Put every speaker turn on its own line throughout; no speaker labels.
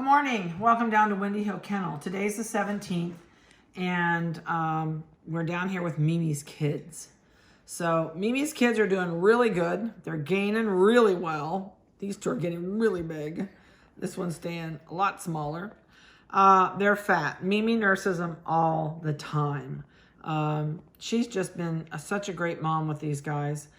Good morning. Welcome down to Windy Hill Kennel. Today's the 17th, and we're down here with Mimi's kids. So Mimi's kids are doing really good. They're gaining really well. These two are getting really big. This one's staying a lot smaller. They're fat. Mimi nurses them all the time. She's just been such a great mom with these guys.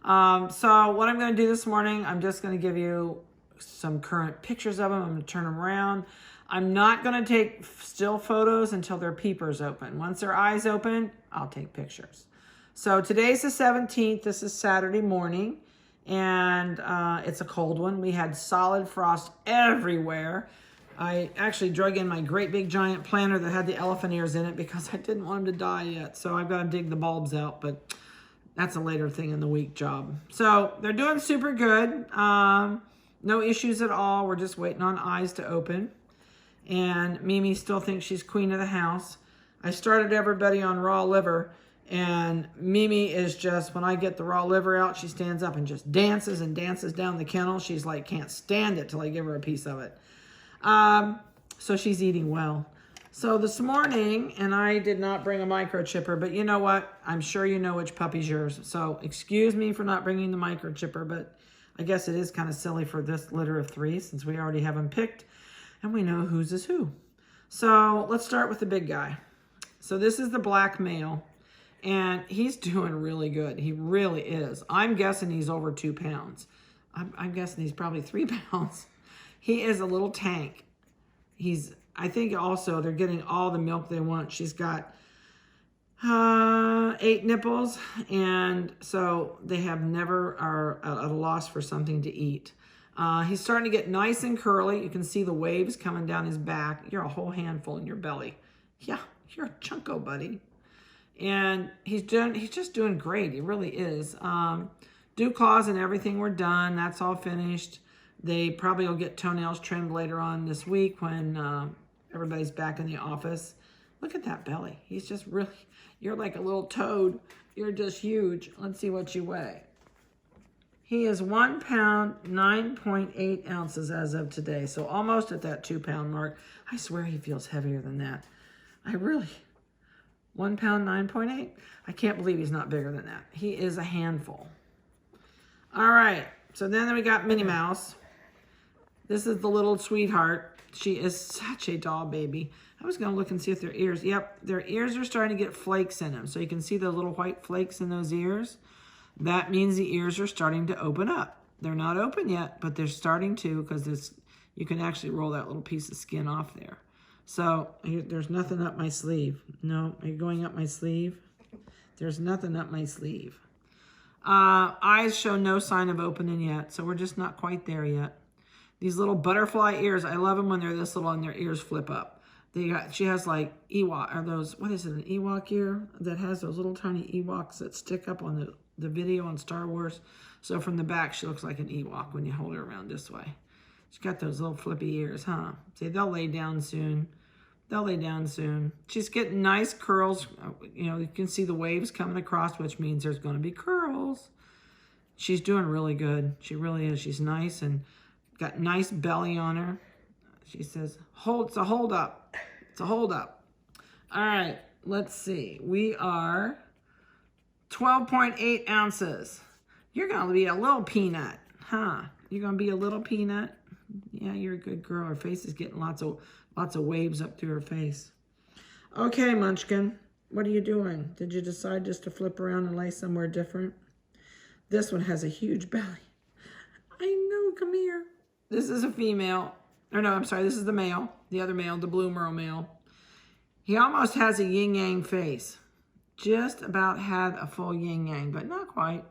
So what I'm going to do this morning, I'm just going to give you some current pictures of them. I'm going to turn them around. I'm not going to take still photos until their peepers open. Once their eyes open, I'll take pictures. So today's the 17th. This is Saturday morning, and it's a cold one. We had solid frost everywhere. I actually drug in my great big giant planter that had the elephant ears in it because I didn't want them to die yet. So I've got to dig the bulbs out, but that's a later thing in the week job. So they're doing super good. No issues at all. We're just waiting on eyes to open. And Mimi still thinks she's queen of the house. I started everybody on raw liver, and Mimi is just, when I get the raw liver out, she stands up and just dances and dances down the kennel. She's like, can't stand it till I give her a piece of it. So she's eating well. So this morning, and I did not bring a microchipper, but you know what? I'm sure you know which puppy's yours. So excuse me for not bringing the microchipper, but I guess it is kind of silly for this litter of three since we already have them picked and we know whose is who. So let's start with the big guy. So this is the black male, and he's doing really good. He really is. I'm guessing he's over 2 pounds. I'm guessing he's probably 3 pounds. He is a little tank. I think also they're getting all the milk they want. She's got 8 nipples, and so they have never are at a loss for something to eat. He's starting to get nice and curly. You can see the waves coming down his back. You're a whole handful in your belly. Yeah, you're a chunko, buddy. And he's just doing great. He really is. Dew claws and everything were done. That's all finished. They probably will get toenails trimmed later on this week when everybody's back in the office. Look at that belly. He's just really, you're like a little toad. You're just huge. Let's see what you weigh. He is 1 pound, 9.8 ounces as of today. So almost at that 2 pound mark. I swear he feels heavier than that. 1 pound, 9.8. I can't believe he's not bigger than that. He is a handful. All right. So then we got Minnie Mouse. This is the little sweetheart. She is such a doll baby. I was going to look and see if their ears, yep, their ears are starting to get flakes in them. So you can see the little white flakes in those ears. That means the ears are starting to open up. They're not open yet, but they're starting to, because you can actually roll that little piece of skin off there. So there's nothing up my sleeve. No, are you going up my sleeve? There's nothing up my sleeve. Eyes show no sign of opening yet, so we're just not quite there yet. These little butterfly ears, I love them when they're this little and their ears flip up. She has like Ewok, or those, what is it, an Ewok ear that has those little tiny Ewoks that stick up on the video on Star Wars. So from the back, she looks like an Ewok when you hold her around this way. She's got those little flippy ears, huh? See, they'll lay down soon. They'll lay down soon. She's getting nice curls. You know, you can see the waves coming across, which means there's going to be curls. She's doing really good. She really is. She's nice and got nice belly on her. She says, it's a hold up. It's a hold up. All right, let's see. We are 12.8 ounces. You're going to be a little peanut, huh? You're going to be a little peanut? Yeah, you're a good girl. Her face is getting lots of waves up through her face. Okay, Munchkin, what are you doing? Did you decide just to flip around and lay somewhere different? This one has a huge belly. I know, come here. This is a female. Or no, I'm sorry, this is the male. The other male, the blue merle male. He almost has a yin-yang face. Just about had a full yin-yang, but not quite.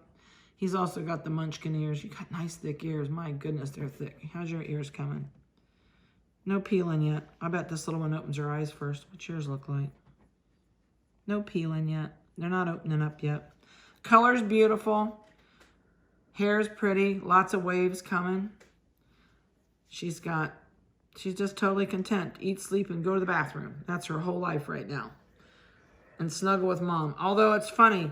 He's also got the munchkin ears. You got nice thick ears. My goodness, they're thick. How's your ears coming? No peeling yet. I bet this little one opens her eyes first. What's yours look like? No peeling yet. They're not opening up yet. Color's beautiful. Hair's pretty. Lots of waves coming. She's just totally content. Eat, sleep, and go to the bathroom. That's her whole life right now. And snuggle with mom. Although it's funny,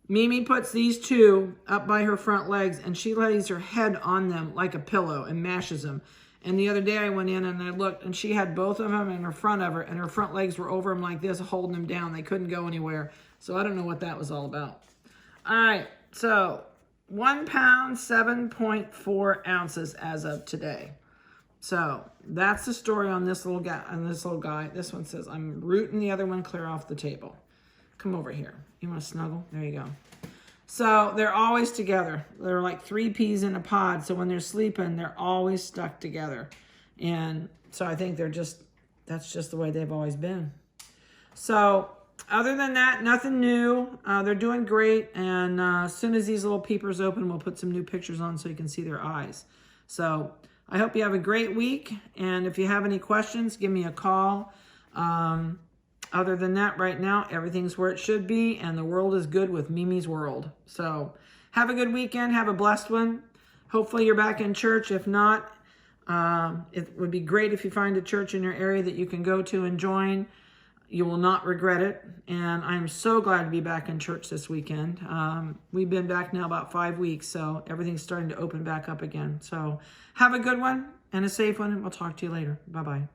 Mimi puts these two up by her front legs and she lays her head on them like a pillow and mashes them. And the other day I went in and I looked, and she had both of them in her front of her, and her front legs were over them like this, holding them down. They couldn't go anywhere. So I don't know what that was all about. All right, so 1 pound, 7.4 ounces as of today. So that's the story on this little guy. This one says, I'm rooting the other one clear off the table. Come over here. You want to snuggle? There you go. So they're always together. They're like 3 peas in a pod. So when they're sleeping, they're always stuck together. And so I think that's just the way they've always been. So other than that, nothing new. They're doing great. And as soon as these little peepers open, we'll put some new pictures on so you can see their eyes. So I hope you have a great week. And if you have any questions, give me a call. Other than that, right now, everything's where it should be, and the world is good with Mimi's World. So have a good weekend. Have a blessed one. Hopefully you're back in church. If not, it would be great if you find a church in your area that you can go to and join. You will not regret it. And I'm so glad to be back in church this weekend. We've been back now about 5 weeks, so everything's starting to open back up again. So have a good one and a safe one, and we'll talk to you later. Bye-bye.